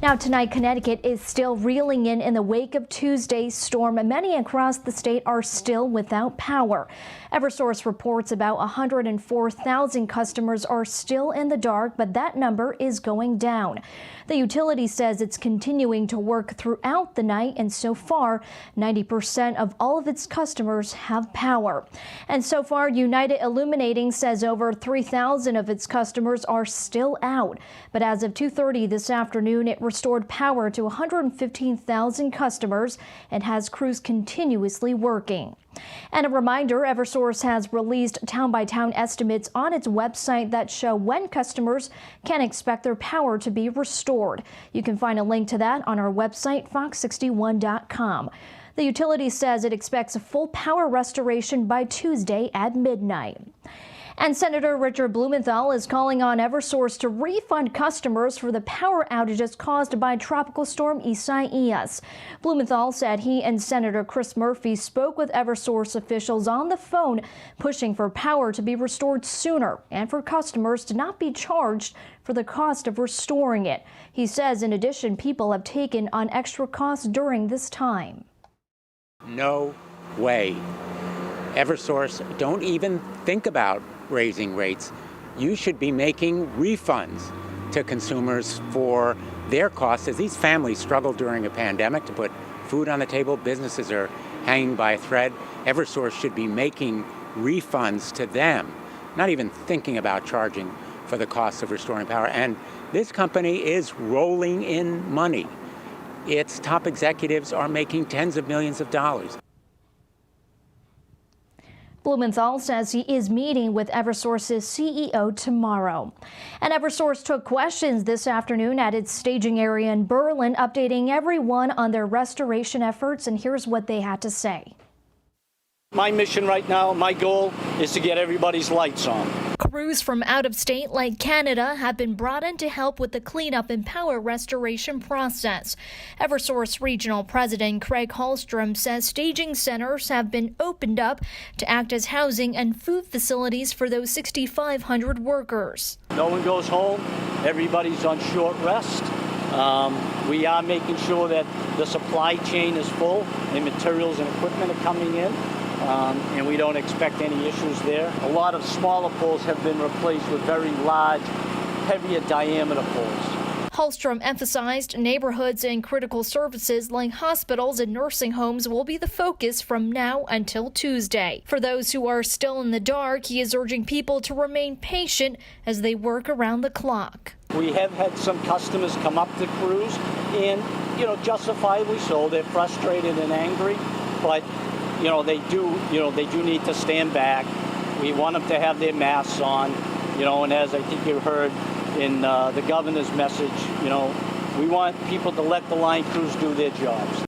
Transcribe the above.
Now tonight, Connecticut is still reeling in the wake of Tuesday's storm, and many across the state are still without power. Eversource reports about 104,000 customers are still in the dark, but that number is going down. The utility says it's continuing to work throughout the night, and so far, 90% of all of its customers have power. And so far, United Illuminating says over 3,000 of its customers are still out. But as of 2:30 this afternoon, it restored power to 115,000 customers and has crews continuously working. And a reminder, Eversource has released town-by-town estimates on its website that show when customers can expect their power to be restored. You can find a link to that on our website, fox61.com. The utility says it expects a full power restoration by Tuesday at midnight. And Senator Richard Blumenthal is calling on Eversource to refund customers for the power outages caused by Tropical Storm Isaias. Blumenthal said he and Senator Chris Murphy spoke with Eversource officials on the phone, pushing for power to be restored sooner and for customers to not be charged for the cost of restoring it. He says, in addition, people have taken on extra costs during this time. No way. Eversource, don't even think about raising rates. You should be making refunds to consumers for their costs as these families struggle during a pandemic to put food on the table. Businesses are hanging by a thread. Eversource should be making refunds to them, not even thinking about charging for the cost of restoring power. And this company is rolling in money. Its top executives are making tens of millions of dollars. Blumenthal says he is meeting with Eversource's CEO tomorrow. And Eversource took questions this afternoon at its staging area in Berlin, updating everyone on their restoration efforts, and here's what they had to say. My mission right now, my goal is to get everybody's lights on. Crews from out of state like Canada have been brought in to help with the cleanup and power restoration process. Eversource Regional President Craig Hallstrom says staging centers have been opened up to act as housing and food facilities for those 6,500 workers. No one goes home. Everybody's on short rest. We are making sure that the supply chain is full and materials and equipment are coming in. And we don't expect any issues there. A lot of smaller poles have been replaced with very large, heavier diameter poles. Hallstrom emphasized neighborhoods and critical services like hospitals and nursing homes will be the focus from now until Tuesday. For those who are still in the dark, he is urging people to remain patient as they work around the clock. We have had some customers come up to crews and, justifiably so, they're frustrated and angry, but they do need to stand back. We want them to have their masks on, and as I think you heard in the governor's message, we want people to let the line crews do their jobs.